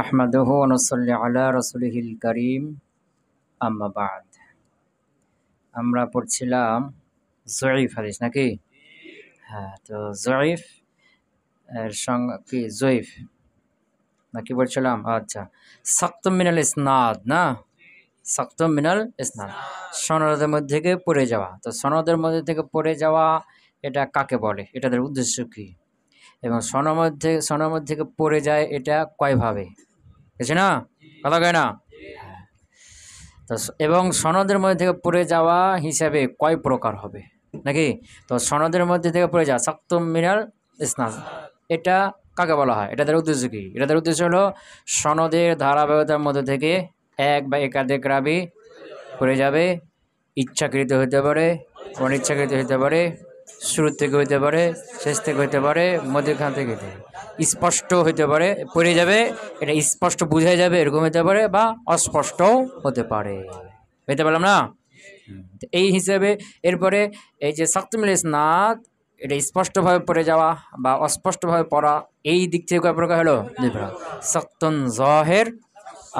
আহমাদুহু ওয়া নুসাল্লি আলা রাসূলিহিল কারীম আম্মা বা'দ। আমরা পড়ছিলাম যঈফ হাদিস নাকি? হ্যাঁ, তো যঈফ এর সংজ্ঞা কি? যঈফ নাকি পড়ছিলাম? আচ্ছা, সাকতুম মিনাল ইসনাদ না? সাকতুম মিনাল ইসনাদ, সনদের মধ্যে থেকে পড়ে যাওয়া। তো সনদের মধ্যে থেকে পড়ে যাওয়া এটা কাকে বলে, এটাদের উদ্দেশ্য কি, এবং সনদ মধ্যে থেকে পড়ে যায় এটা কয়ভাবে, বুঝছি না? কথা কয় না? তো এবং সনদের মধ্যে থেকে পড়ে যাওয়া হিসাবে কয় প্রকার হবে নাকি? তো সনদের মধ্যে থেকে পড়ে যাওয়া সাকতুম মিনাল ইসনাদ, এটা কাকে বলা হয়, এটাদের উদ্দেশ্য কি? এটাদের উদ্দেশ্য হলো সনদের ধারাবাহিকতার মধ্যে থেকে এক বা একাধিক রাবি পড়ে যাবে, ইচ্ছাকৃত হতে পারে, অনিচ্ছাকৃত হতে পারে, শুরু থেকে হইতে পারে, শেষ থেকে হইতে পারে, মধ্যখান থেকে হইতে পারে, স্পষ্ট হইতে পারে, পড়ে যাবে, এটা স্পষ্ট বুঝা যাবে এরকম হতে পারে, বা অস্পষ্টও হতে পারে। বুঝতে পারলাম না? এই হিসাবে এরপরে এই যে সাকতুল ইসনাদ, এটা স্পষ্টভাবে পড়ে যাওয়া বা অস্পষ্টভাবে পড়া, এই দিক থেকে কয় প্রকার হলো? দুই প্রকার, সাকতুন যাহির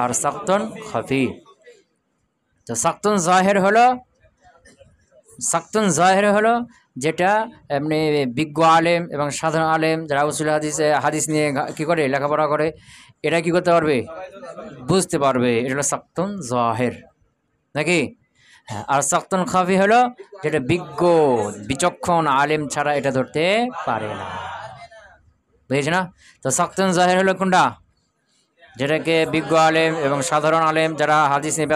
আর সাকতুন খাফি। তো সাকতুন জাহের হলো যেটা এমনি বিজ্ঞ আলেম এবং সাধারণ আলেম যারা উসুল হাদিস নিয়ে কি করে লেখাপড়া করে, এটা কি করতে পারবে? বুঝতে পারবে। এটা হলো সাকতুন জাহের নাকি? হ্যাঁ, আর সাকতুন খাফি হলো যেটা বিজ্ঞ বিচক্ষণ আলেম ছাড়া এটা ধরতে পারে না। বুঝেছ না? তো সাকতুন জাহের হলো কোনটা? যেটাকে বিজ্ঞ আলেম এবং সাধারণ আলেম যারা হাদিস নিয়ে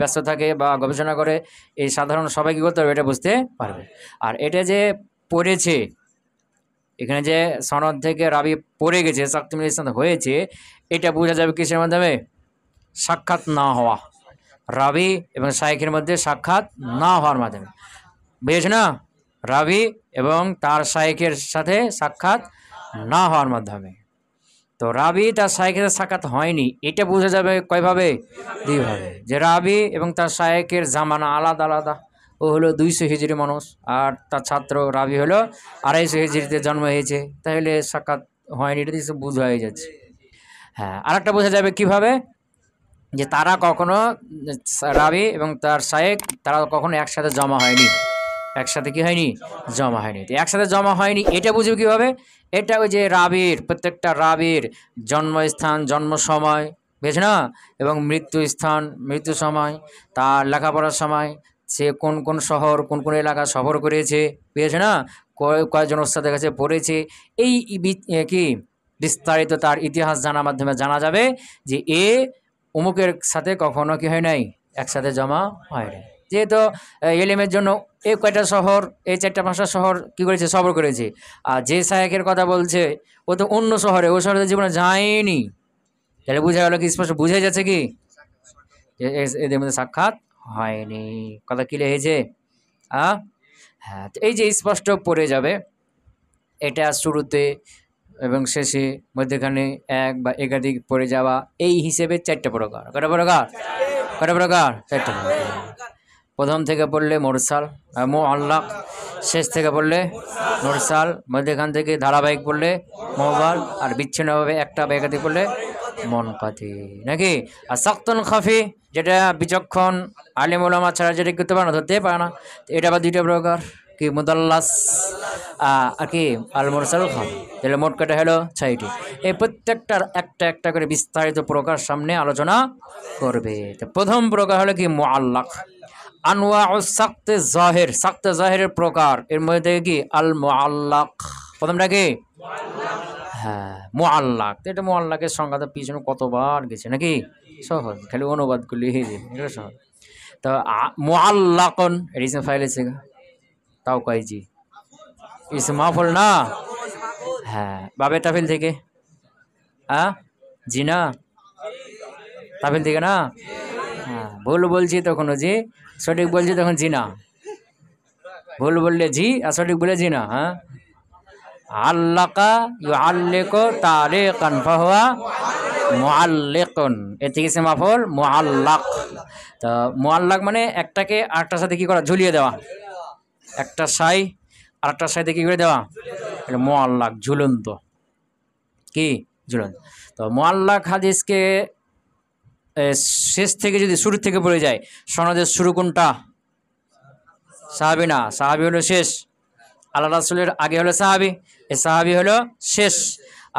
ব্যস্ত থাকে বা গবেষণা করে, এই সাধারণ সবাই কী করতে পারবে? এটা বুঝতে পারবে। আর এটা যে পড়েছে, এখানে যে সনদ থেকে রাবি পড়ে গেছে, সাকতুল ইসনাদ হয়েছে, এটা বোঝা যাবে কিসের মাধ্যমে? সাক্ষাৎ না হওয়া, রাবি এবং শাইখের মধ্যে সাক্ষাৎ না হওয়ার মাধ্যমে। বুঝেছ না? রাবি এবং তার শাইখের সাথে সাক্ষাৎ না হওয়ার মাধ্যমে। তো রাবি তার শায়েখের সাক্ষাৎ হয়নি, এটা বোঝা যাবে কয়ভাবে? দুইভাবে। যে রাবি এবং তার শায়েখের জামানা আলাদা আলাদা, ও হলো 200 হিজরি মানুষ, আর তার ছাত্র রাবি হলো 250 হিজরিতে জন্ম হয়েছে, তাহলে সাক্ষাৎ হয়নি, এটা দিয়ে বোঝা হয়ে যাচ্ছে। হ্যাঁ, আরেকটা বোঝা যাবে কিভাবে? যে তারা কখনো, রাবি এবং তার শায়েখ, তারা কখনো একসাথে জমা হয়নি। একসাথে কি হয়নি? জমা হয়নি। তো একসাথে জমা হয়নি এটা বুঝবে কীভাবে? এটা ওই যে রাবির, প্রত্যেকটা রাবির জন্মস্থান, জন্ম সময়, বুঝেছ না, এবং মৃত্যু স্থান, মৃত্যু সময়, তার লেখাপড়ার সময়, সে কোন কোন শহর, কোন কোন এলাকা সফর করেছে, বুঝেছ না, কয়জন ওস্তাদের কাছে পড়েছে, এই কি বিস্তারিত তার ইতিহাস জানার মাধ্যমে জানা যাবে যে এ অমুকের সাথে কখনো কি হয় নাই, একসাথে জমা হয় নাই। যেহেতু এলিমের জন্য এই কয়টা শহর, এই 4-5টা শহর কী করেছে? সফর করেছে। আর যে শায়েখের কথা বলছে ও তো অন্য শহরে, ও শহরে জীবনে যায়নি, তাহলে বোঝা গেল কি? স্পষ্ট বুঝে যাচ্ছে কি এদের মধ্যে সাক্ষাৎ হয়নি। কথা ক্লিয়ার হয়েছে? হ্যাঁ, তো এই যে স্পষ্ট পড়ে যাবে, এটা শুরুতে এবং শেষে, মধ্যখানে এক বা একাধিক পড়ে যাওয়া, এই হিসেবে 4টা প্রকার। কয়টা প্রকার? 4টা প্রকার। প্রথম থেকে পড়লে মুরসাল মুআল্লাক, শেষ থেকে পড়লে মুরসাল, মধ্যখান থেকে ধারাবাহিক পড়লে মুআল্লাক, আর বিচ্ছিন্নভাবে একটা বা একাধিক পড়লে মুনকাতি নাকি? আর সাকতুন খাফি, যেটা বিচক্ষণ আলিম ওলামা ছাড়া যেটা করতে পারে না, ধরতে পারে না, এটা আবার 2টা প্রকার, কি মুদাল্লাস আর কি আল মুরসাল খাফি। তাহলে মোট কটা হলো? 6টি। এই প্রত্যেকটার একটা একটা করে বিস্তারিত প্রকার সামনে আলোচনা করবে। তো প্রথম প্রকার হলো কি? মুআল্লাক। আনওয়াউস সাকতে জাহির, সাকতে জাহিরের প্রকার, এর মধ্যে থেকে কি? আল মুআল্লাক। প্রথমটা কি? হ্যাঁ, মুআল্লাক। তো এটা মুআল্লাকের সংজ্ঞাটা পিছনে কতবার গেছে নাকি? সহজ, খালি অনুবাদ করলে হয়ে যাবে, এটা সহজ। তো মুআল্লাকুন এর ইসম ফাইল আছে, তাও কয় জি ইসম মাফুল না? হ্যাঁ, বাবে তাফিল থেকে, জি না, তাফিল থেকে না? হ্যাঁ, ভুল বলছি তখন জি, সঠিক বলছি তখন জি না। ভুল বললে জি, আর সঠিক বলে জি না। হ্যাঁ, আল্লাকা ইউআল্লিকু তালিকান ফাহুয়া মুআল্লিকুন, এর থেকে ইসম মাফুল মুআল্লাক। তো মুআল্লাক মানে একটাকে আরেকটার সাথে কি করা? ঝুলিয়ে দেওয়া। একটা সাই আরেকটার সাথে কি করে দেওয়া? এটা মুআল্লাক, ঝুলন্ত। কি ঝুলন্ত। তো মুআল্লাক হাদিসকে শেষ থেকে যদি শুরু থেকে পড়ে যায়, সনদের শুরু কোনটা? সাহাবি না, সাহাবি হলো শেষ। আল্লাহ রাসূলের আগে হলো সাহাবি, এই সাহাবি হলো শেষ,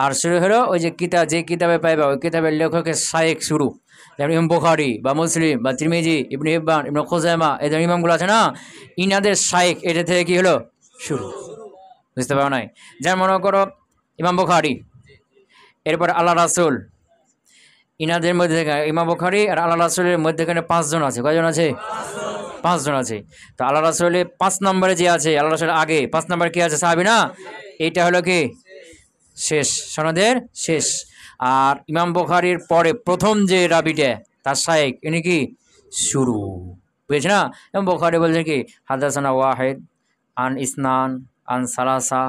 আর শুরু হলো ওই যে কিতাব, যে কিতাবে পাইবা ওই কিতাবের লেখকের শায়েখ শুরু, যেমন ইমাম বুখারী বা মুসলিম বা তিরমিজি, ইবনে হিব্বান, ইবনে খুজাইমা, এই ধরনের ইমামগুলো আছে না, ইনাদের শায়েখ, এটা থেকে কি হলো শুরু। বুঝতে পারো নাই? যেমন মনে করো ইমাম বুখারী, এরপর আল্লাহ রাসূল, ইনাদের মধ্যে ইমাম বুখারী আর আল্লাহ রাসূলের মধ্যেখানে 5 জন আছে। কয়জন আছে? 5 জন আছে। তো আল্লাহ রাসূলের 5 নম্বরে যে আছে, আল্লাহ রাসূলের আগে 5 নম্বরে কি আছে? সাহাবী না? এইটা হলো কি শেষ, সনদের শেষ। আর ইমাম বুখারীর পরে প্রথম যে রাবিটা তার শায়েখ, ইনি কি শুরু। বুঝেছ না? ইমাম বুখারী বলছে কি হাদাসানা ওয়াহিদ আন ইসনান আন সালাসা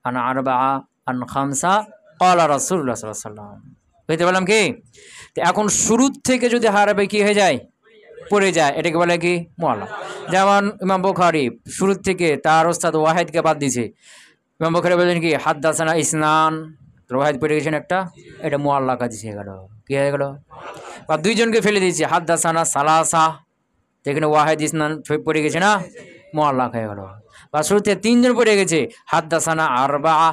আন আরবাআ আন খামসা ক্বালা রাসূলুল্লাহ সাল্লাল্লাহু আলাইহি ওয়াসাল্লাম। বুঝতে পারলাম কি? তো এখন শুরু থেকে যদি হারাবে কি হয়ে যায়? পড়ে যায়, এটাকে বলে কি মুআল্লাক। যেমন ইমাম বুখারী শুরু থেকে তার ওস্তাদ ওয়াহিদকে বাদ দিয়েছে, ইমাম বুখারী বলেন কি হাদাসানা ইসনান, ওয়াহিদ পড়ে গেছেন একটা, এটা মুআল্লাক হাদিস হয়ে গেল। কি হয়ে গেল? বা দুইজনকে ফেলে দিয়েছে, হাদাসানা সালাসা, যেখানে ওয়াহিদ ইসনান পড়ে গেছে না, মুআল্লাক হয়ে গেল। বা শুরুতে 3 জন পড়ে গেছে, হাদাসানা আরবাআ,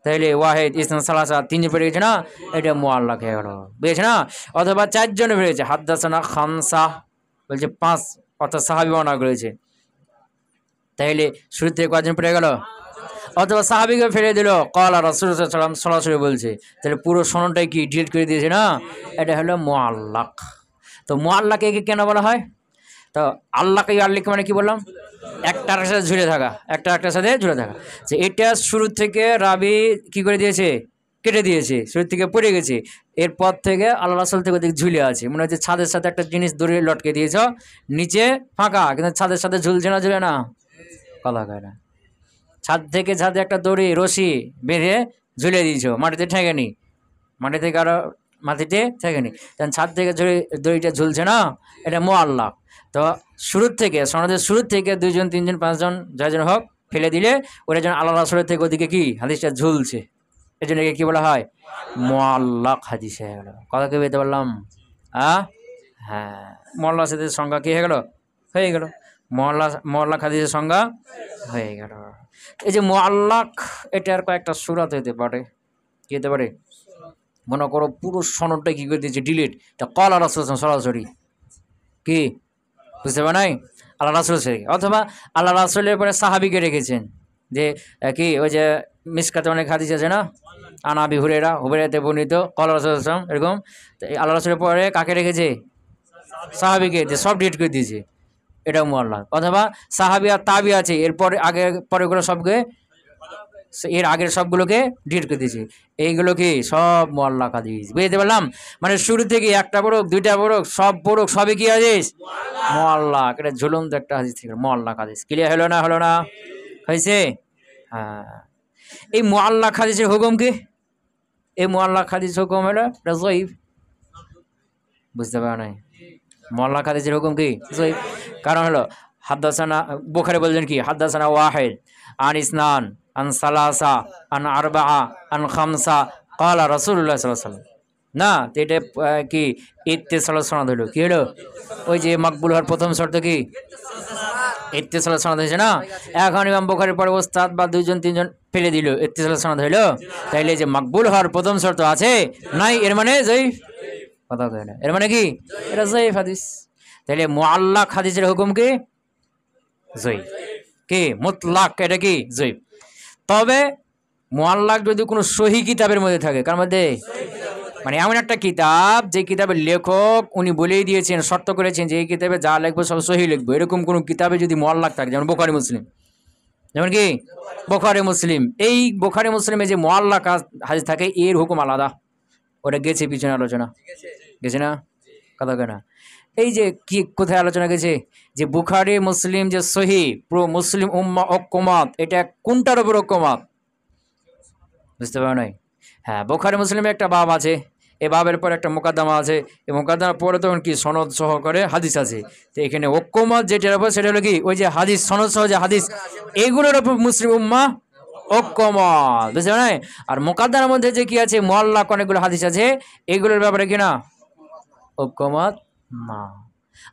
তাহলে ওয়াহিদ ইসনান সালাসা 3 জন পড়ে গেছে না, এটা মুআল্লাক হয়ে গেল। বুঝেছ না? অথবা 4 জন পড়েছে, হাদাসানা খামসা, বলছে 5, অর্থাৎ সাহাবী বর্ণনা করেছে, তাইলে শুরু থেকে কয়জন পড়ে গেল? অথবা সাহাবীকে ফেলে দিল, ক্বালা রাসূলুল্লাহ সাল্লাল্লাহু আলাইহি ওয়াসাল্লাম সরাসরি বলছে, তাহলে পুরো সনদটাই কি ডিলিট করে দিয়েছে না, এটা হলো মুআল্লাক। তো মুআল্লাকে কেন বলা হয়? তো আল্লাহকে আল্লাহকে মানে কি বললাম? একটার সাথে ঝুলে থাকা, একটার সাথে ঝুলে থাকা, যে এটা শুরু থেকে রাবি কি করে দিয়েছে? কেটে দিয়েছে, শুরু থেকে পড়ে গেছে, এরপর থেকে আল্লাহ রাসূল থেকে ওদিকে ঝুলে আছে, মনে হচ্ছে ছাদের সাথে একটা জিনিস দড়ি লটকে দিয়েছ, নিচে ফাঁকা কিন্তু ছাদের সাথে ঝুলছে না, ঝুলে না, কথা কয় না। ছাদ থেকে ছাদে একটা দড়ি রশি বেঁধে ঝুলে দিয়েছ, মাটিতে ঠেকেনি, মাটি থেকে আরো মাটিতে ঠেকেনি, কারণ ছাদ থেকে দড়িটা ঝুলছে না, এটা মুআল্লাক। তো শুরুর থেকে, সনদের শুরুর থেকে 2 জন 3 জন 5 জন যাজন হোক ফেলে দিলে ওরা যেন আল্লাহ রাসূলের থেকে ওদিকে কি হাদিসটা ঝুলছে, এই জন্য কি বলা হয়? মুআল্লাক হাদিস হয়ে গেল। কথা কি বলতে পারলাম? হ্যাঁ, মুআল্লাক হাদিসের সংজ্ঞা কি হয়ে গেল? হয়ে গেল মুআল্লাক হাদিসের সংজ্ঞা হয়ে গেল। এই যে মুআল্লাক, এটার কয়েকটা সূরাত হতে পারে। কি হতে পারে? মনে করো পুরো সনদটা কি করে দিয়েছে ডিলিট, তা ক্বালা রাসূলুল্লাহ সরাসরি কি বুঝতে পারে নাই, আল্লাহ রাসূল সে, অথবা আল্লাহ রাসূলের পরে সাহাবীকে রেখেছেন, যে কি ওই যে মিশকাতে অনেক হাদিস আছে না, আন আবি হুরায়রাতে বর্ণিত ক্বালা রাসূলুল্লাহ সাল্লাল্লাহু আলাইহি ওয়াসাল্লাম, এরকম। তো আল্লাহ রাসূলের পরে কাকে রেখেছে? সাহাবীকে, যে সব ডিলিট করে দিয়েছে, এটাও মুআল্লাক। অথবা সাহাবী আর তাবি আছে, এরপরে আগে পরেগুলো সবকে, এর আগের সবগুলোকে ডিলিট করে দিয়েছে, এইগুলো কি সব মুআল্লাক হাদিস। বুঝতে পারলাম? মানে শুরু থেকে একটা পড়ুক, 2টা পড়ুক, সব পড়ুক, সবই কি হাদিস? মুআল্লাক। এটা ঝুলন্ত একটা হাদিস থেকে মুআল্লাক হাদিস। ক্লিয়ার হলো না? হলো না? হয়েছে? হ্যাঁ। এই মুআল্লাক হাদিসের হুকুম কি? এই মুআল্লাক হাদিস হুকুম হলো এটা যঈফ। বুঝতে পারো নাই? মুআল্লাক হাদিসের হুকুম কি? যঈফ। কারণ হলো হাদাসানা, বুখারী বলছেন কি হাদাসানা ওয়াহিদ আন ইসনান আন সালাসা আন আরবাআ আন খামসা ক্বালা রাসূলুল্লাহ সাল্লাল্লাহু আলাইহি ওয়াসাল্লাম। না, তো এটা কি ইত্তিসাল সনদ হলো? কি হলো? ওই যে মাকবুল হওয়ার প্রথম শর্ত কি? ইত্তিসাল সনদ হয়েছে না। এখন ইমাম বুখারীর পরে ওস্তাদ বা 2 জন 3 জন ফেলে দিল, ইত্তিসাল সনদ হলো, তাইলে যে মাকবুল হওয়ার প্রথম শর্ত আছে নাই, এর মানে যঈফ। কথা কয় না, এর মানে কি? এটা যঈফ হাদিস। তাহলে মুআল্লাক হাদিসের হুকুম কি? যঈফ। কি মুতলাক, এটা কি যঈফ। তবে মুআল্লাক যদি কোনো সহি কিতাবের মধ্যে থাকে, কার মধ্যে? মানে এমন একটা কিতাব, যে কিতাবের লেখক উনি বলেই দিয়েছেন, শর্ত করেছেন যে এই কিতাবে যা লিখবো সব সহি লিখবো, এরকম কোনো কিতাবে যদি মুআল্লাক থাকে, যেমন বুখারী মুসলিম, যেমন কি বুখারী মুসলিম, এই বুখারী মুসলিমে যে মুআল্লাক হাদিস থাকে, এর হুকুম আলাদা। ওটা গেছে পিছনে আলোচনা, গেছে না? কথা কয় না। এই যে কি কোথায় আলোচনা গেছে, যে বুখারী মুসলিম যে সহি, পুরো মুসলিম উম্মাহ ঐক্যমত, এটা কোনটার উপর ঐক্যমত? বুঝতে পারো নাই? হ্যাঁ, বুখারী মুসলিমে একটা বাব আছে, এই বাবের পর একটা মুকাদ্দমা আছে, এই মুকাদ্দমার পরে তখন কি সনদ সহকারে হাদিস আছে। তো এখানে ঐক্যমত যেটার উপর, সেটা হলো কি ওই যে হাদিস, সনদ সহ যে হাদিস, এইগুলোর উপর মুসলিম উম্মাহ ঐক্যমত, বুঝতে পারেন? আর মুকাদ্দামের মধ্যে যে কি আছে, মুআল্লাক অনেকগুলো হাদিস আছে, এগুলোর ব্যাপারে কি না ঐক্যমত না।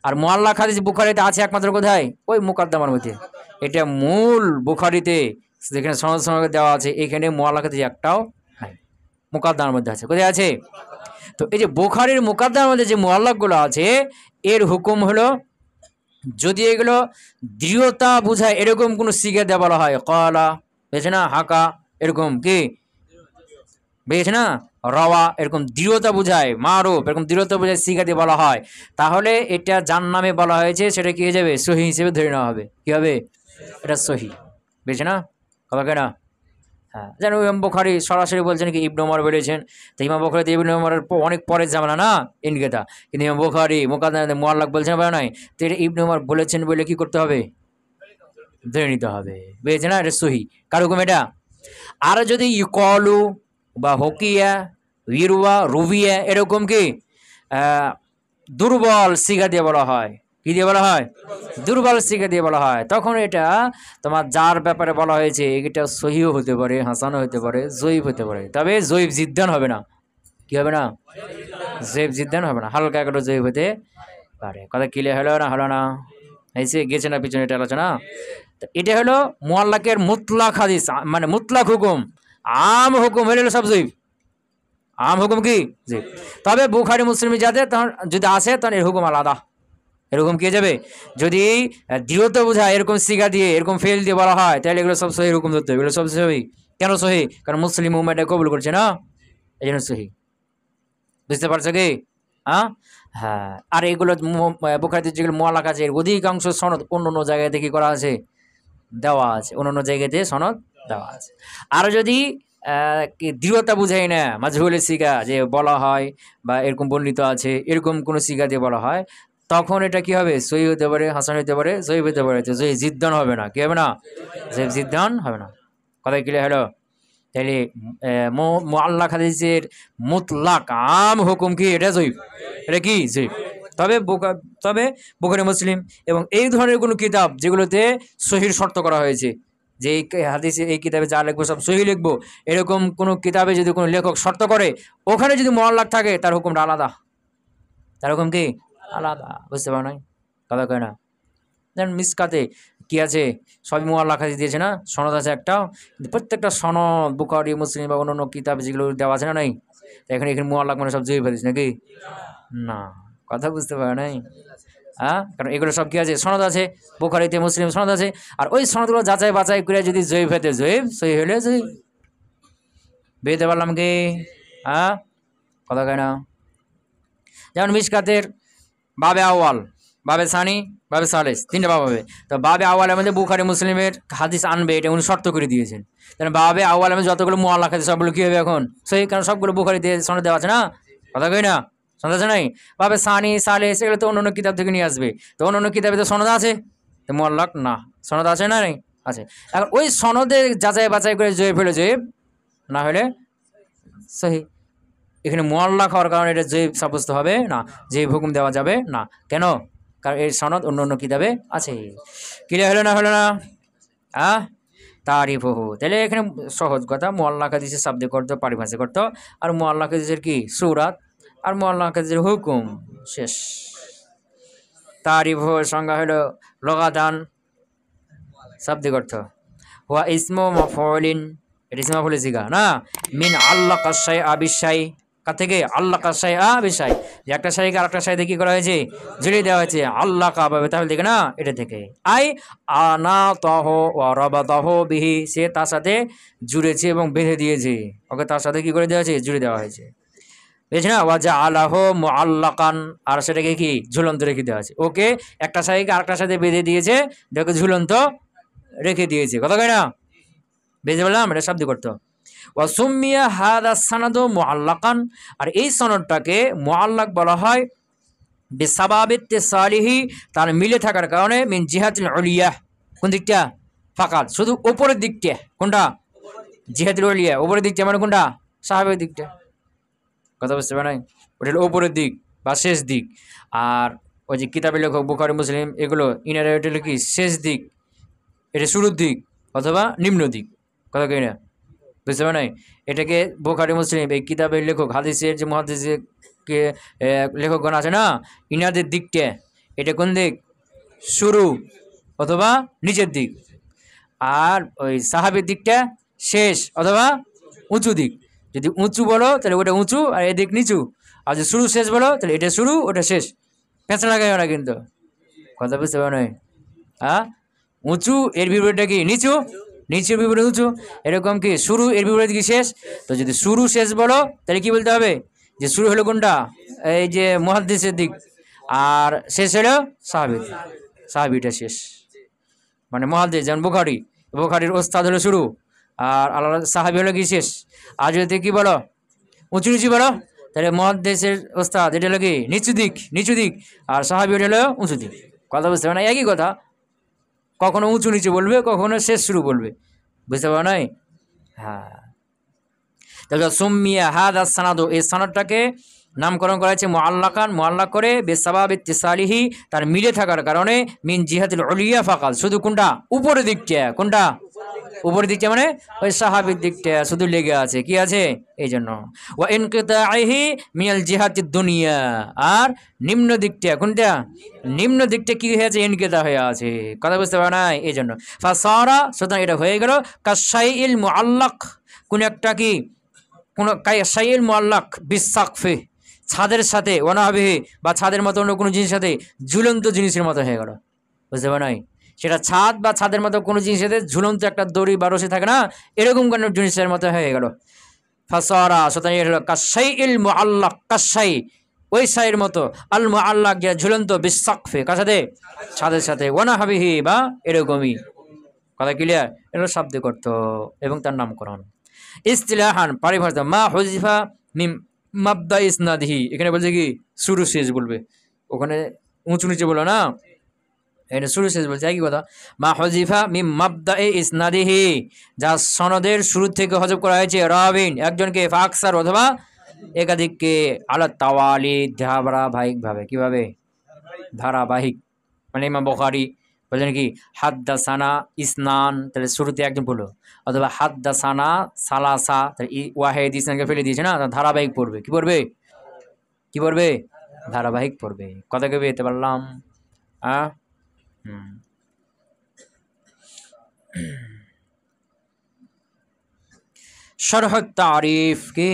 আর মুআল্লাক হাদিস বুখারীতে আছে একমাত্র কোথায়? ওই মুকাদ্দামার মধ্যে। এটা মূল বুখারীতে যেখানে সনদ সনদ দেওয়া আছে, এখানে মুআল্লাক হাদিস একটাও নাই, মুকাদ্দামার মধ্যে আছে। কোথায় আছে? তো এই যে বুখারীর মুকাদ্দামার মধ্যে যে মুআল্লাকগুলো আছে, এর হুকুম হলো যদি এগুলো দৃঢ়তা বোঝায় এরকম কোনো সিগা দেওয়া বলা হয়, কলা বেছে না, হাকা এরকম কি বেছে না, রওয়া এরকম দৃঢ়তা বোঝায়, মারুফ এরকম দৃঢ়তা বোঝায় সিগা দিয়ে বলা হয়, তাহলে এটা যার নামে বলা হয়েছে সেটা কি হয়ে যাবে? সহি হিসেবে ধরে নেওয়া হবে। কি হবে? এটা সহি, বেছে না, কথা কেনা। হ্যাঁ, যেন ইমাম বুখারী সরাসরি বলছেন কি ইবনে ওমর বলেছেন, তো ইমাম বুখারী তো ইবনে ওমরের অনেক পরের জামানা না ইনকেতা, কিন্তু ইমাম বুখারী মুকাদ্দামে মুআল্লাক বলছেন বলে নাই, তো এটা ইবনে ওমর বলেছেন বলে কি করতে হবে? ধরে নিতে হবে, বুঝেছে না? এটা সহি। কার হুকুম এটা? আর যদি ইকলু বা হকিয়া, ইরুয়া, রুবিয়া এরকম কি দুর্বল সিগা দিয়ে বলা হয়, কি দিয়ে বলা হয়? দুর্বল সিগা দিয়ে বলা হয়, তখন এটা তোমার যার ব্যাপারে বলা হয়েছে এটা সহিও হতে পারে, হাসানও হতে পারে, জয়ীফ হতে পারে, তবে জয়ীফ জিদ্দান হবে না। কি হবে না? জয়ীফ জিদ্দান হবে না, হালকা একটা জয়ীফ হতে পারে। কথা ক্লিয়ার হলো না? হলো না? এসে গেছে না পিছনে এটা আলোচনা? তো এটা হলো মুআল্লাকের মুতলাক হাদিস, মানে মুতলাক হুকুম। আম হুকুম হলো সব জয়ীফ, আম হুকুম কি জয়ীফ। তবে বুখারী মুসলিম যাতে তখন যদি আসে তখন এর হুকুম আলাদা। এরকম কে যাবে? যদি দৃঢ়তা বোঝায় এরকম সিগা দিয়ে এরকম ফেল দিয়ে বলা হয়, তাহলে এগুলো সব সহি হুকুম ধরতে হবে। এগুলো সব সহি। কেন সহি? কারণ মুসলিম উম্মাহ এটা কবুল করছে না, এই জন্য সহি। বুঝতে পারছো কি? হ্যাঁ হ্যাঁ। আর এগুলো বুখারীতে যেগুলো মুআল্লাক আছে, এর অধিকাংশ সনদ অন্য অন্য জায়গায় কি করা আছে? দেওয়া আছে, অন্য অন্য জায়গাতে সনদ দেওয়া আছে। আর যদি কি দৃঢ়তা বুঝাই না, মাজহুলের সিগা যে বলা হয় বা এরকম বর্ণিত আছে, এরকম কোনো সিগা দিয়ে বলা হয়, তখন এটা কি হবে? সহি হতে পারে, হাসান হতে পারে, জয়ীফ হতে পারে, তো জয়ীফ জিদ্দান হবে না। কি হবে না? জয়ীফ জিদ্দান হবে না। কথাই ক্লিয়ার হলো? তাহলে মুআল্লাক হাদিসের মুতলাক আম হুকুম কি? এটা জয়ীফ, এটা কি জয়ীফ। তবে বুখারী মুসলিম এবং এই ধরনের কোনো কিতাব যেগুলোতে সহির শর্ত করা হয়েছে, যে এই হাদিসে এই কিতাবে যা লিখবো সব সহি লিখবো, এরকম কোনো কিতাবে যদি কোনো লেখক শর্ত করে, ওখানে যদি মুআল্লাক থাকে তার হুকুমটা আলাদা। তার হুকুম কি? আলাদা। বুঝতে পারো নাই? কথা কয় না? দেন মিসকাতে কি আছে? সবই মুআল্লাক হাদিস দিয়েছে না, সনদ আছে একটাও, কিন্তু প্রত্যেকটা সনদ বুখারী মুসলিম বা অন্যান্য কিতাব যেগুলো দেওয়া আছে না, নাই? তো এখানে মুআল্লাক মানে সব জয়ীফ হাদিস নাকি? না, কথা বুঝতে পারো নাই? হ্যাঁ, কারণ এগুলো সব কি আছে? সনদ আছে, বুখারীতে মুসলিম সনদ আছে, আর ওই সনদগুলো যাচাই বাছাই করে যদি জয়ীফ হতে জয়ীফ, সহি হলে জয়ীফ। বেরোতে পারলাম কি? হ্যাঁ, কথা কয় না? যেমন মিশকাতের বাবে আউয়াল, বাবে সানি, বাবে সালেস, তিনটা বাব হবে। তো বাবে আউয়ালের মধ্যে বুখারী মুসলিমের হাদিস আনবে, এটা উনি শর্ত করে দিয়েছেন। তাহলে বাবে আউয়ালের মধ্যে যতগুলো মুআল্লাক হাদিস সবগুলো কি হবে এখন? সহি, কারণ সবগুলো বুখারীতে সনদ দেওয়া আছে না, কথা কই না? সনদ আছে নাই? বাবে সানি, সালেস এগুলো তো অন্য কিতাব থেকে নিয়ে আসবে, তো অন্য কিতাবে তো সনদ আছে, তো মুআল্লাক না, সনদ আছে না, নাই? আছে। এখন ওই সনদে যাচাই বাছাই করে জয়ীফ হলে জয়ীফ, না হলে সহি। এখানে মুআল্লাক হওয়ার কারণে এটা জয়ীফ সাব্যস্ত হবে না, জয়ীফ হুকুম দেওয়া যাবে না। কেন? কারণ এর সনদ অন্য অন্য কিতাবে আছে। ক্লিয়ার হলো না? হলো না? তারিফহু। তাহলে এখানে সহজ কথা, মুআল্লাক হাদিসের শাব্দিক অর্থ, পারিভাষিক অর্থ, আর মুআল্লাক হাদিসের কি সূরাত, আর মুআল্লাক হাদিসের হুকুম, শেষ। তারিফহু সংজ্ঞা হলো লগাতান, শাব্দিক অর্থ হুয়া ইসমু মাফউলিন, এটা ইসমু মাফউলের সিগা না, মিন আল্লাকা শাইআ বিশাই, কা থেকে? আল্লাকা শাইআ বিশাই, যে একটা শাইকে আরেকটা শাইতে কি করা হয়েছে? ঝুলিয়ে দেওয়া হয়েছে, আল্লাকা ভাবে, তাহলে দেখে না, এটা থেকে। আই আনাতাহু ওয়া রাবাতাহু বিহি, সে তার সাথে জুড়েছে এবং বেঁধে দিয়েছে, ওকে তার সাথে কি করে দেওয়া হয়েছে? জুড়ে দেওয়া হয়েছে, বুঝছি না? ওয়া জাআলাহু মুআল্লাকান, আর সেটাকে কি? ঝুলন্ত রেখে দেওয়া আছে। ওকে একটা শাইকে আরেকটার সাথে বেঁধে দিয়েছে, দেখো ঝুলন্ত রেখে দিয়েছে, কথা কয় না? বুঝতে পারলাম? এটা শাব্দিক অর্থ। ওয়া সুম্মিয়া হাদা সানাদু মুআল্লাকান, আর এই সনদটাকে মুআল্লাক বলা হয় বিসাবাবি ইত্তিসালিহি, তার মিলে থাকার কারণে, মিন জিহাতিল উলিয়া, কোন দিকটা? ফাকাত, শুধু উপরের দিকটা। কোনটা? জিহাতুল উলিয়া, উপরের দিকটা মানে কোনটা? সাহাবের দিকটা, কথা বুঝতে পারে নাই? ওটা হলো উপরের দিক বা শেষ দিক। আর ওই যে কিতাবের লেখক বুখারী মুসলিম এগুলো ইনারা, এটা হলো কি? শেষ দিক, এটা শুরুর দিক অথবা নিম্ন দিক, কথা কই না, বুঝতে পারে নাই? এটাকে বুখারী মুসলিম এই কিতাবের লেখক হাদিসের যে মুহাদ্দিসকে লেখকগণ আছে না, ইনাদের দিকটা এটা কোন দিক? শুরু অথবা নিচের দিক। আর ওই সাহাবীর দিকটা শেষ অথবা উঁচু দিক। যদি উঁচু বলো তাহলে ওটা উঁচু আর এদিক নিচু, আর যদি শুরু শেষ বলো তাহলে এটা শুরু ওটা শেষ। পেঁচা লাগাই ওরা কিন্তু, কথা বুঝতে পারো না? হ্যাঁ, উঁচু এর বিপরীতটা কি? নিচু, নিচুর বিপরীত উঁচু। এরকম কি শুরু এর বিপরীত কি? শেষ। তো যদি শুরু শেষ বলো তাহলে কি বলতে হবে? যে শুরু হলো কোনটা? এই যে মুহাদ্দিসের দিক, আর শেষ হলো সাহাবীর দিক। সাহাবীটা শেষ, মানে মুহাদ্দিস যেমন বুখারী, বুখারীর ওস্তাদ হলো শুরু, আর আল্লাহ সাহাবী হলো কি? শেষ। আর যদি কি বলো উঁচু নিচু বলো তাহলে মুহাদ্দিসের ওস্তাদ এটা হলো কি? নিচু দিক, নিচু দিক, আর সাহাবী এটা হলো উঁচু দিক। কথা বুঝতে পারো না? একই কথা, কখনো উঁচু নিচু বলবে, কখনো শেষ শুরু বলবে, বুঝতে পারো নাই? হ্যাঁ, তাহলে সুম্মিয়া হাদা সানাদু, এই সনদটাকে নামকরণ করা হয়েছে মুআল্লাকান, মুআল্লাক করে, বিসাবাব ইত্তিসালিহি, তার মিলে থাকার কারণে, মিন জিহাতিল উলিয়া ফাকাত, শুধু কোনটা? উপরের দিকটা। কোনটা? উপরের দিকটা মানে ওই সাহাবীর দিকটা শুধু লেগে আছে, কি আছে এই জন্য। ওয়া ইনকিতাইহি মিনাল জিহাতিদ দুনিয়া, আর নিম্ন দিকটা কোনটা? নিম্ন দিকটা কি হয়েছে? ইনকিতা হয়ে আছে। কথা বুঝতে পারো না? এই জন্য ফাসারা, সুতরাং এটা হয়ে গেল কাশাইইল মুআল্লাক, কোন একটা কি? কোন কাশাইইল মুআল্লাক বিসাকফি, ছাদের সাথে, ওয়ানাবিহি, বা ছাদের মতো অন্য কোনো জিনিসের সাথে, ঝুলন্ত জিনিসের মতো হয়ে গেল, বুঝতে পারো নাই? সেটা ছাদ বা ছাদের মতো কোনো জিনিসের সাথে ঝুলন্ত একটা দড়ি বা রশি থাকে না, এরকম কোনো জিনিসের মতো হয়ে গেল। ফাসারা, সুতরাং এটা হলো কাশাইইল মুআল্লাক, কাশাই ওই সাইয়ের মতো, আল মুআল্লাক যা ঝুলন্ত, বিসাকফি কার সাথে? ছাদের সাথে, ওয়ানাহাবিহি বা এরকমই। কথা ক্লিয়ার? এগুলো শাব্দিক অর্থ এবং তার নামকরণ। ইসতিলাহান পারিভাষা, মা হুজিফা মিম মাবদা ইসনাদিহি, এখানে বলছে কি? শুরু শেষ বলবে, ওখানে উঁচু নিচে বলো না, এটা শুরু শেষ বলছে, একই কথা। মা হুজিফা মিম মাবদা ইসনাদিহি, যা সনদের শুরু থেকে হজব করা হয়েছে, রাবিন একজনকে, ফাকসার অথবা একাধিককে, আলা তাওয়ালি ধারাবাহিকভাবে। কিভাবে? ধারাবাহিক। মানে ইমাম বুখারী বললেন কি? হাদ্দাসানা ইসনান, তাহলে শুরুতে একজন বললো, অথবা হাদ্দাসানা সালাসা, তাহলে ওয়াহেদ ইসনানকে ফেলে দিয়েছে না, ধারাবাহিক পড়বে। কি পড়বে? কি পড়বে? ধারাবাহিক পড়বে। কথা কে পেতে পারলাম? হ্যাঁ, শরহ তারিফ কি?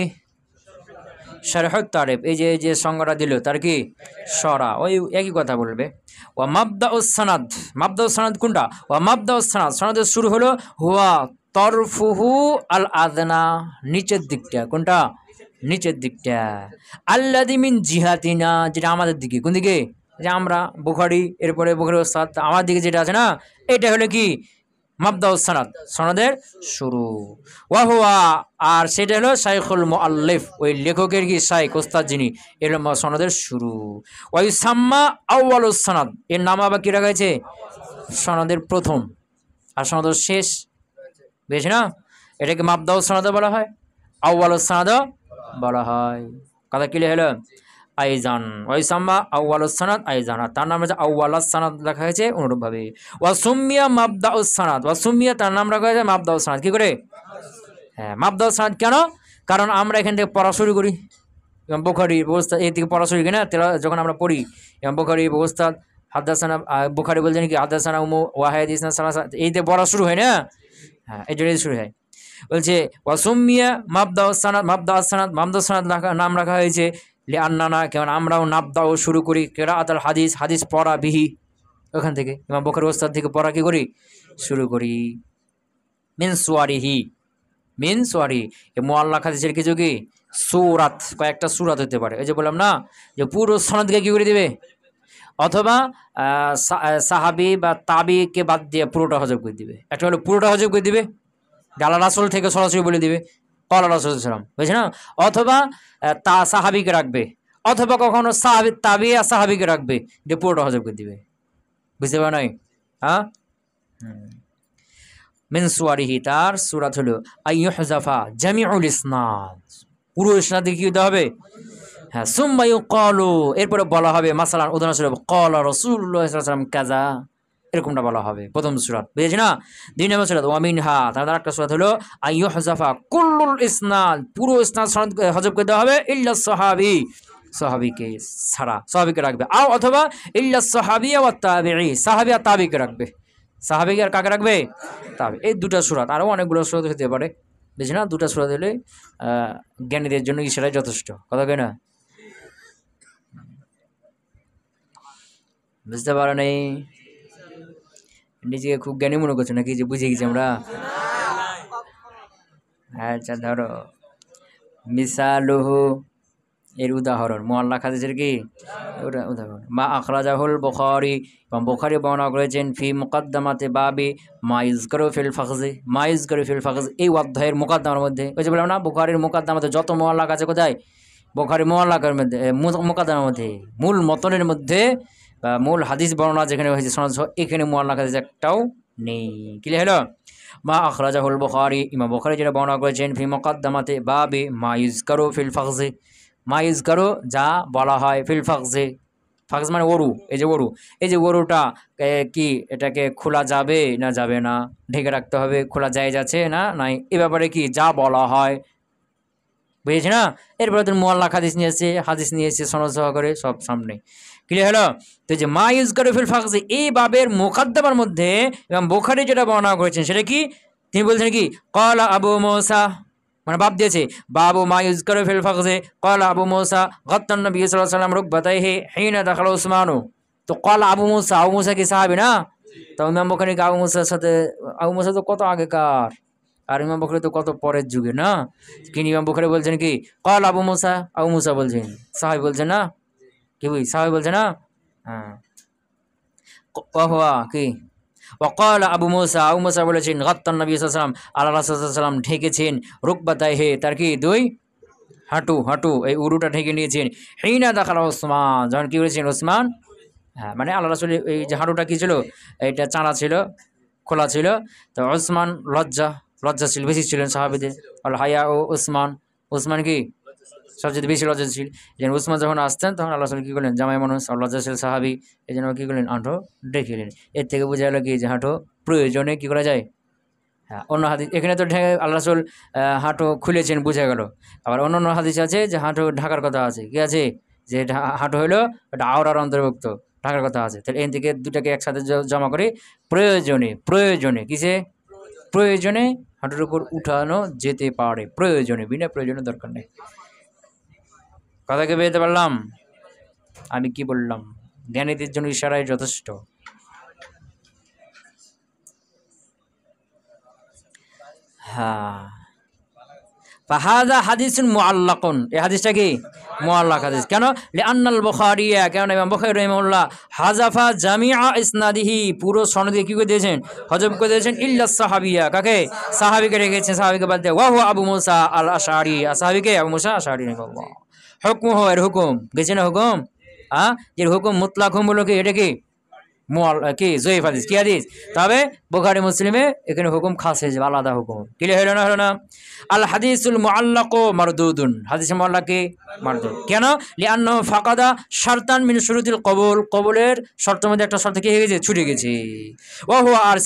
শরহ তারিফ, এই যে সংজ্ঞাটা দিল তার কি? সরা, ওই একই কথা বলবে। ওয়া মাবদাউস সানাদ, মাবদাউস সানাদ কোনটা? ওয়া মাবদাউস সানাদ, সনদের শুরু হলো হুয়া তরফুহু আল আদনা, নিচের দিকটা। কোনটা? নিচের দিকটা। আল্লাযী মিন জিহাতিনা, যেটা আমাদের দিকে। কোন দিকে? যে আমরা বুখারী, এরপরে বুখারী ওস্তাদ, আমার দিকে যেটা আছে না, এটা হলো কি? মাবদাউস সানাদ, সনদের শুরু। ওয়া হুয়া, আর সেটা হলো শাইখুল মুআল্লিফ, ওই লেখকের কি? শাইখ, ওস্তাদ যিনি, এর সনদের শুরু। ওয়া ইউসাম্মা আউয়ালুস সানাদ, এর নাম আবার কি রাখা হয়েছে? সনদের প্রথম। আর সনদের শেষ, বেশ না, এটাকে মাবদাউস সানাদ বলা হয়, আউয়ালুস সানাদ বলা হয়। কথা ক্লিয়ার হলো? আইজান ওয়াইসাম্মা আউয়ালুস সানাদ আইজান, আর তার নাম হচ্ছে আউয়ালাস সানাদ লেখা হয়েছে অনুরূপভাবে। ওয়াসুমিয়া মাবদাউস সানাদ, ওয়াসুমিয়া তার নাম রাখা হয়েছে মাবদাউস সানাদ। কি করে? হ্যাঁ, মাবদাউস সানাদ কেন? কারণ আমরা এখান থেকে পড়া শুরু করি, এবং বুখারী ব্যবস্থা এই থেকে পড়া শুরু করি না, যখন আমরা পড়ি, এবং বুখারী ব্যবস্থা হাদ্দাসানা, বুখারী বলছেন কি? হাদ্দাসানা উমু ওয়াহেদ ইসনাদ সালাসা, এইতে পড়া শুরু হয় না। হ্যাঁ, এই জন্যই শুরু হয়। বলছে ওয়াসুমিয়া মাবদাউস সানাদ, মাবদাউস সানাদ, মাবদাউস সানাদ নাম রাখা হয়েছে লিআন্নানা, কেমন আমরাও নাবদাও শুরু করি, কিরাআতুল হাদিস, হাদিস পড়া, বিহি, ওখান থেকে ইমাম বুখারী ওস্তাদ থেকে পড়া কি করি? শুরু করি। মিন সুয়ারিহি, মিন সুয়ারি, এই মুআল্লাক হাদিসের কিছু কি? সূরাত, কয়েকটা সূরাত হতে পারে। এই যে বললাম না, যে পুরো সনদকে কি করে দিবে? অথবা সাহাবী বা তাবিকে বাদ দিয়ে পুরোটা হজব করে দিবে। একটা হলো পুরোটা হজব করে দিবে, আল্লাহ রাসূল থেকে সরাসরি বলে দিবে ক্বালা রাসূলুল্লাহ সাল্লাল্লাহু আলাইহি ওয়াসাল্লাম, বুঝছ না? অথবা তা সাহাবীকে রাখবে, অথবা কখনো সাহাবী তাবি আর সাহাবীকে রাখবে, যে পুরোটা হজব করে দিবে। বুঝতে পারো নাই? হ্যাঁ, মিন সুয়ারিহি, তার সূরাত হলো আইয়ুহযাফা জামিউল ইসনাদ, পুরো ইসনাদে কি হতে হবে? হ্যাঁ, সুম্মা ইউকালু, এরপরে বলা হবে, মাসালান উদাহরণস্বরূপ, ক্বালা রাসূলুল্লাহ সাল্লাল্লাহু আলাইহি ওয়াসাল্লাম কাযা, এরকমটা বলা হবে প্রথম সূরা, বুঝেছি না? 2 নম্বর সূরা ওয়ামিনহা, তার একটা সূরা হলো আইয়ুহযাফা কুল্লুল ইসনাদ, পুরো ইসনাদ সনদ হযফ করে দেওয়া হবে ইল্লা সাহাবী, সাহাবীকে ছাড়া, সাহাবীকে রাখবে, অথবা ইল্লা সাহাবী ওয়া তাবিঈ, সাহাবী আর তাবিঈকে রাখবে, সাহাবী আর কাকে রাখবে? তাবিঈ। এই দুটো সূরা, আরও অনেকগুলো সূরা হতে পারে, বুঝছি না? দুটো সূরা দিলে জ্ঞানীদের জন্য ইশারাই যথেষ্ট, কথা কই না? বুঝতে পারো নাই? নিজেকে খুব জ্ঞানী মনে করছো নাকি, যে বুঝে গেছি আমরা? আচ্ছা ধরো, মিসালুহু এর উদাহরণ, মুআল্লাক হাদিসের কি উদাহরণ, মা আখরাজাহুল বুখারী, এবং বুখারী বর্ণনা করেছেন ফি মুকদ্দমাতে বাবি মা ইযকারু ফিল ফাখজি, মা ইযকারু ফিল ফাখজি, এই অধ্যায়ের মুকদ্দমার মধ্যে, ওই যে বললাম না বুখারীর মুকদ্দমাতে যত মুআল্লাক আছে কোথায়? বুখারী মুআল্লাকের মধ্যে, মুকদ্দমার মধ্যে, মূল মতনের মধ্যে বা মূল হাদিস বর্ণনা যেখানে হয়েছে সনদ, এখানে মুআল্লাক হাদিস একটাও নেই। ক্লিয়ার হলো? মা আখরাজাহুল বুখারী, ইমাম বুখারী যেটা বর্ণনা করেছেন ফি মুকদ্দমাতে বাবি মা ইযকারু ফিল ফাখজি, মা ইযকারু যা বলা হয়, ফিল ফাখজি, ফাখজ মানে ওরু, এই যে ওরু, এই যে ওরুটা কি এটাকে খোলা যাবে না যাবে না, ঢেকে রাখতে হবে, খোলা যায় যাচ্ছে না নাই, এ ব্যাপারে কি যা বলা হয়, বুঝেছি না? এরপরে তুমি মুআল্লাক হাদিস নিয়ে এসে সনদ সহকারে সব সামনে। ক্লিয়ার হলো? তো যে মা ইযকারু ফিল ফাখজি, এই বাবের মুকদ্দমার মধ্যে এবং বুখারী যেটা বর্ণনা করেছেন সেটা কি, তিনি বলছেন কি ক্বালা আবু মুসা, মানে বাব দিয়েছে বাবু মা ইযকারু ফিল ফাখজি, ক্বালা আবু মুসা গাত্তান নবী সাল্লাল্লাহু আলাইহি ওয়াসাল্লাম রুকবাতাইহি হিনা দাখালা উসমানু। তো ক্বালা আবু মুসা কি সাহাবী না? তো ইমাম বুখারী আবু মুসার সাথে, আবু মুসা তো কত আগেকার, আর ইমাম বুখারী তো কত পরের যুগে না, কিন্তু ইমাম বুখারী বলছেন কি ক্বালা আবু মুসা বলছেন, সাহাবী বলছেন না, কি বুঝি সাহাবী বলছে না? হ্যাঁ, ওয়া কি ওয়াকাল আবু মুসা বলেছেন গাত্তান নবী সাল্লাল্লাহু আলাইহি ওয়াসাল্লাম, আল্লাহ রাসূল সাল্লাল্লাহু আলাইহি ওয়াসাল্লাম ঢেকেছেন রুকবাতাইহি, তার কি দুই হাঁটু, এই উরুটা ঢেকে নিয়েছেন, হিনা দাখালা উসমান, যখন কি করেছেন উসমান, হ্যাঁ মানে আল্লাহ রাসূল এই যে হাঁটুটা কি ছিল, এটা চাঁড়া ছিল, খোলা ছিল, তো উসমান লজ্জাশীল বেশি ছিলেন সাহাবীদের, আল হায়া ও উসমান কি সবচেয়ে বেশি লজ্জাশীল। যেন উসমান যখন আসতেন তখন আল্লাহ রাসূল কী করলেন, জামাই মানুষ আর লজ্জাশীল সাহাবী, এই জন্য কী করলেন, হাঁটু ঢেকেলেন। এর থেকে বোঝা গেল কি যে হাঁটু প্রয়োজনে কী করা যায়। হ্যাঁ, অন্য হাদিস এখানে তো আল্লাহ রাসূল হাঁটু খুলেছেন বোঝা গেল, আবার অন্য অন্য হাদিস আছে যে হাঁটু ঢাকার কথা আছে, কি আছে, যে হাঁটু হলো এটা আওরার অন্তর্ভুক্ত, ঢাকার কথা আছে। তাহলে এর থেকে দুটাকে একসাথে জমা করি, প্রয়োজনে কিসে, প্রয়োজনে হাঁটুর উপর উঠানো যেতে পারে, প্রয়োজনে, বিনা প্রয়োজনে দরকার নেই। কথাকে বেরোতে পারলাম? আমি কি বললাম? জ্ঞানীদের জন্য ইশারাই যথেষ্ট। হ্যাঁ, ফাহাদা হাদিসুন মুআল্লাকুন, এই হাদিসটা কি মুআল্লাক হাদিস। কেন? লিআন্নাল বুখারিয়া, কেন ইমাম বুখারী রাহিমাহুল্লাহ হাযাফা জামিআ ইসনাদিহি, পুরো সনদে কি করে দিয়েছেন, হযফ করে দিয়েছেন, ইল্লা সাহাবিয়া, কাকে, সাহাবীকে রেখেছেন, সাহাবীকে বাদ দিয়ে, ওয়া হুয়া আবু মুসা আল আশআরী, সাহাবীকে আবু মুসা আশআরী রাহিমাহুল্লাহ। হুকমুহু, এর হুকুম গেছে না, হুকুম এর হুকুম মুতলাক হুকুম বলো কি, এটা কি কি জয়ীফ হাদিস, কি হাদিস, তবে বুখারী মুসলিমে এখানে হুকুম খাস হয়ে যাবে, আলাদা হুকুম। ক্লিয়ার হলো না? আল হাদিসুল মুআল্লাকু মারদুদুন, হাদিস মুআল্লাক কি মারদুদ। কেন? লিআন্নাহু ফাকাদা শারতান মিন শুরুতিল কবুল, কবুলের শর্তের মধ্যে একটা শর্ত কি হয়ে গেছে, ছুটে গেছে। ওয়া হুয়া, আর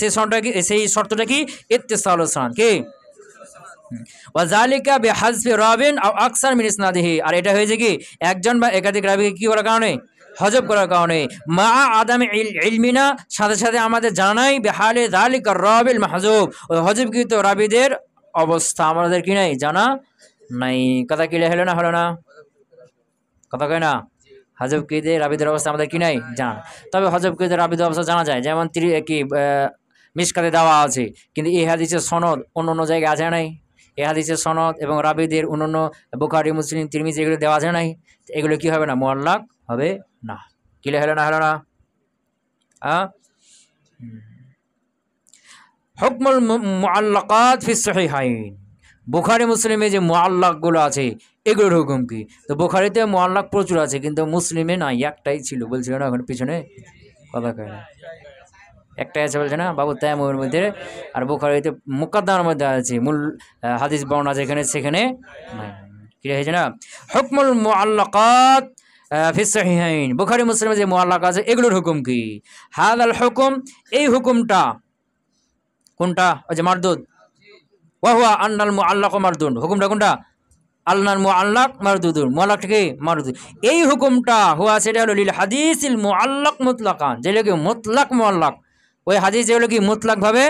সেই শর্তটা কি ইত্তিসালুস সানাদ, কি ওয়া যালিকা বিহাযফি রাবিন আও আকসার মিন ইসনাদিহি, আর এটা হয়েছে কি একজন বা একাধিক রাবীকে কি করার কারণে, হযফ করার কারণে, মা আদামি ইলমিনা, সাথে সাথে আমাদের জানা নাই, বিহালে যালিকা রাবিল মাহযুব, ওই হযফকৃত রাবীদের অবস্থা আমাদের কি নাই, জানা নাই। কথা ক্লিয়ার হলো না? কথা কয় না? হযফকৃত রাবীদের অবস্থা আমাদের কি নাই, জানা। তবে হযফকৃত রাবীদের অবস্থা জানা যায়, যেমন কি মিশকাতে দেওয়া আছে, কিন্তু এই হাদিসের সনদ অন্য অন্য জায়গায় আছে নাই, এই হাদিসের সনদ এবং রাবীদের অন্যান্য বুখারী মুসলিম তিরমিজি এগুলো দেওয়া আছে নাই, এগুলো কি হবে না, মুআল্লাক হবে না। ক্লিয়ার হলো না? হুকমুল মুআল্লাকাত ফিস সহিহাইন, বুখারী মুসলিমে যে মুআল্লাকগুলো আছে এগুলোর হুকুম কি। তো বুখারীতে মুআল্লাক প্রচুর আছে, কিন্তু মুসলিমে নাই, একটাই ছিল, বলছিল না এখন পিছনে, কথা কয় না, একটাই আছে বলছে না বাবু, তায়াম্মুমের মধ্যে, আর বুখারীতে মুকদ্দমার মধ্যে আছে, মূল হাদিস বর্ণনা যেখানে সেখানে নাই। কি হয়েছে না? হুকমুল মুআল্লাকাত ফিস সহিহাইন, বুখারী মুসলিমে যে মুআল্লাক আছে এগুলোর হুকুম কি? হাদাল হুকুম, এই হুকুমটা কোনটা? ওই যে মারদুদ, ওয়া হুয়া আন্নাল মুআল্লাক মারদুদ, হুকুমটা কোনটা? আল্লাহর মুআল্লাক মারদুদুন, মুআল্লাক থেকে মারদুদ। এই হুকুমটা হুয়া সেটা হলো লিল হাদিসিল মুআল্লাক মুতলাকান, যেটা কি মুতলাক মুআল্লাক, ওই হাদিস যেগুলো কি মুতলাক ভাবে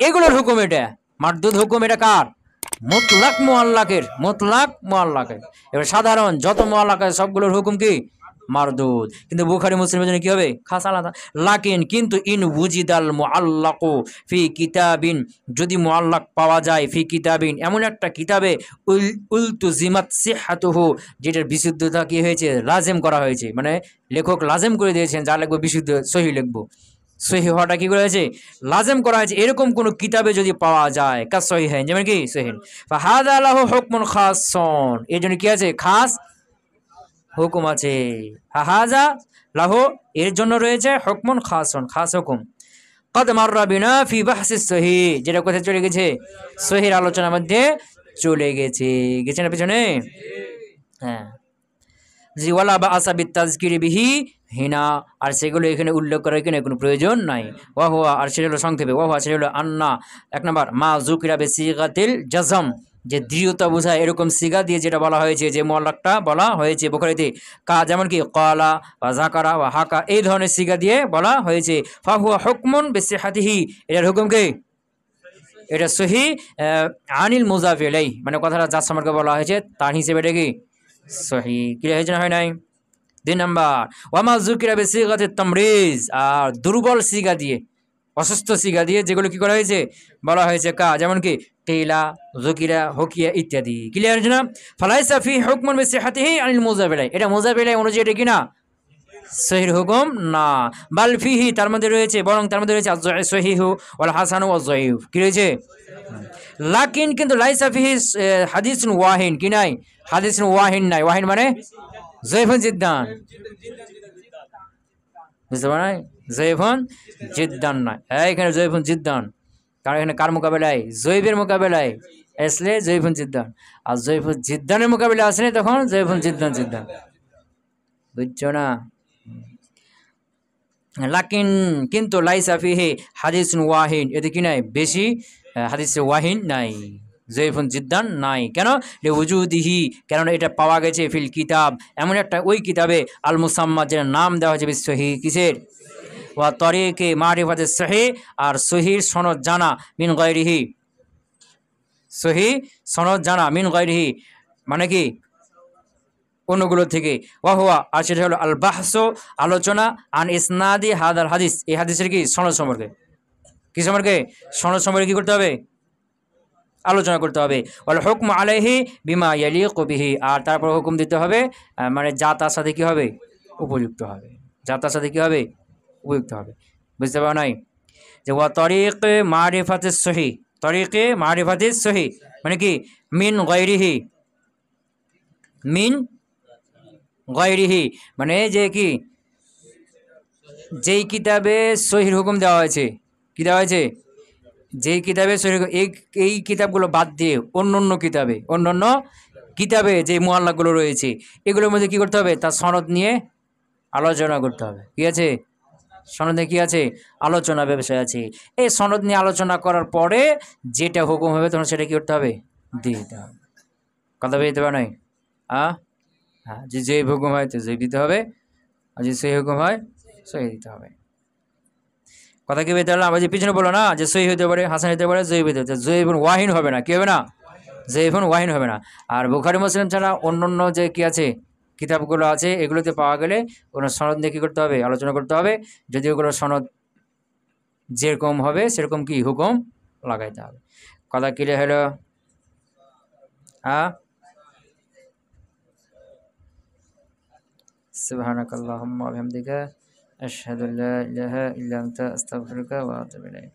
এগুলোর হুকুম এটা মারদুদ হুকুম। এটা কার? মুতলাক মুআল্লাকের, মুতলাক মুআল্লাকের। এবার সাধারণ যত মুআল্লাক আছে সবগুলোর হুকুম কি? মারদুদ। কিন্তু বুখারী মুসলিমের জন্য কি হবে? খাস আলাদা। লাকিন কিন্তু ইন উজিদাল মুআল্লাকু ফি কিতাবিন, যদি মুআল্লাক পাওয়া যায় ফি কিতাবিন এমন একটা কিতাবে উলতুজিমাত সিহহাতুহু, যেটার বিশুদ্ধতা কি হয়েছে? লাজিম করা হয়েছে, মানে লেখক লাজিম করে দিয়েছেন যা লিখবো বিশুদ্ধ সহিহ লিখবো, সহিহ হওয়াটা কি করা হয়েছে? লাজিম করা হয়েছে। এরকম কোন কিতাবে যদি পাওয়া যায় কা সহিহাইন, যেমন কি সহিহ, ফাহাদা লাহু হুকমুন খাসসুন, এর জন্য কি আছে? খাস হুকুম আছে। হাহাজা লাহু, এর জন্য রয়েছে হুকমুন খাসুন, খাস হুকুম। কদ মাররা বিনা ফি বাহসিস সহিহ, যেটা কোথায় চলে গেছে? সহির আলোচনার মধ্যে চলে গেছে, গেছে না পিছনে? হ্যাঁ, জি ওয়ালা বা আসাবিত তাজকিরি বিহি হিনা, আর সেগুলো এখানে উল্লেখ করার এখানে কোনো প্রয়োজন নাই। ওয়া হুয়া, আর সেটা হলো সংক্ষেপে, ওয়া হুয়া সেটা হলো আন্না, এক নম্বর মা যুকিরা বিসিগাতিল জাযম, যে দৃঢ়তা বোঝায় এরকম সিগা দিয়ে যেটা বলা হয়েছে, যে মুআল্লাকটা বলা হয়েছে বুখারীতে, কা যেমন কি ক্বালা ওয়া যাকারা ওয়া হাকা, এই ধরনের সিগা দিয়ে বলা হয়েছে। ফা হুয়া হুকমুন বিসিহাতিহি, এটার হুকুম কি? এটা সহিহ আনিল মুযাফ ইলাইহি, মানে কথাটা যার সম্পর্কে বলা হয়েছে তার হিসেবে এটা কি সহিহ। ক্লিয়ার হয়েছে না হয় নাই? 2 নাম্বার ওয়ামা যুকিরা বিসিগাতিত তামরিজ, আর দুর্বল সিগা দিয়ে, অসুস্থ সিগা দিয়ে যেগুলো কি করা হয়েছে? বলা হয়েছে। কা যেমন কি কিলা, যুকিরা, হুকিয়া ইত্যাদি। ক্লিয়ার হয়েছে না? ফালাইসা ফি হুকমুন বিসিহাতিহি আনিল মুযাফ ইলাইহি, এটা মুযাফ ইলাইহি অনুযায়ী এটা কি না সহিহ হুকুম না। বাল ফিহি, তার মধ্যে রয়েছে, বরং তার মধ্যে রয়েছে সহিহু ওয়াল হাসানু ওয়াজ যায়ীফ, কি রয়েছে? লাকিন কিন্তু লাইসা ফিহি হাদিসুন ওয়াহিন, কি নাই? হাদিসুন ওয়াহিন নাই। ওয়াহিন মানে জয়ফুন জিদ্দান, বুঝতে পারেন? জয়ফুন জিদ্দান নয়, এখানে জয়ফুন জিদ্দান, কারণ এখানে কার মোকাবেলায়? জয়ীফের মোকাবেলায় আসলে জয়ফুন জিদ্দান, আর জয়ফুন জিদ্দানের মোকাবেলায় আসলে তখন জয়ফুন জিদ্দান জিদ্দান, বুঝছো না? লাকিন কিন্তু লাইসা ফিহি হাদিসুন ওয়াহিন, এতে কি নাই? বেশি হাদিসে ওয়াহিন নাই, জয়ফুন জিদ্দান নাই। কেন? লিউজুদিহি, কেননা এটা পাওয়া গেছে ফিল কিতাব, এমন একটা ওই কিতাবে আল মুসাম্মা, যেটা নাম দেওয়া হয়েছে বিসহিহ, কিসের? ওয়া তরিকে মারিফাতিস সহিহ, আর সহির সনদ জানা, মিন গায়রিহি, সহিহ সনদ জানা, মিন গায়রিহি মানে কি? অন্যগুলো থেকে। ওয়া হুয়া, আর সেটা হলো আল বাহসু, আলোচনা, আন ইসনাদি হাদাল হাদিস, এই হাদিসের কি সনদ সম্পর্কে, কি সম্পর্কে? সনদ সম্পর্কে কি করতে হবে? আলোচনা করতে হবে। ওয়াল হুকমু আলাইহি বিমা ইয়ালিকু বিহি, আর তারপর হুকুম দিতে হবে, মানে যা তার সাথে কি হবে? উপযুক্ত হবে, যা তার সাথে কি হবে? উপযুক্ত হবে। বুঝতে পারো নাই? যে ওয়া তরিকে মারিফাতিস সহিহ, তরিকে মারিফাতিস সহিহ মানে কি? মিন গায়রিহি, মিন গায়রিহি মানে যে কি, যেই কিতাবে সহিহ হুকুম দেওয়া হয়েছে, কি দেওয়া হয়েছে? যেই কিতাবে সহিহ, এই কিতাবগুলো বাদ দিয়ে অন্য কিতাবে, অন্য কিতাবে যে মুআল্লাকগুলো রয়েছে এগুলোর মধ্যে কি করতে হবে? তার সনদ নিয়ে আলোচনা করতে হবে। কি আছে? সনদে কি আছে? আলোচনা ব্যবসায় আছে। এই সনদ নিয়ে আলোচনা করার পরে যেটা হুকুম হবে তখন সেটা কি করতে হবে? দিয়ে দিতে হবে। কথা বুঝতে পারো নাই? হ্যাঁ, যে হুকুম হয় তো যে দিতে হবে, আর যদি সেই হুকুম হয় সহি দিতে হবে। কথা কি বুঝতে পারলাম? যে পিছনে বলো না যে সহি হতে পারে, হাসান হতে পারে, জয়ীব হতে পারে, জয়ীবুন ওয়াহিন হবে না, কি হবে না? জয়ীবুন ওয়াহিন হবে না। আর বুখারী মুসলিম ছাড়া অন্য যে কি আছে কিতাবগুলো আছে এগুলোতে পাওয়া গেলে কোনো সনদ নিয়ে কী করতে হবে? আলোচনা করতে হবে। যদি ওগুলো সনদ যেরকম হবে সেরকম কি হুকুম লাগাইতে হবে। কথা ক্লিয়ার হলো? হ্যাঁ, সুবহানাকাল্লাহুম্মা ওয়া বিহামদিকা আশহাদু আল্লা ইলাহা ইল্লা আনতা আস্তাগফিরুকা ওয়া আতুবু ইলাইক।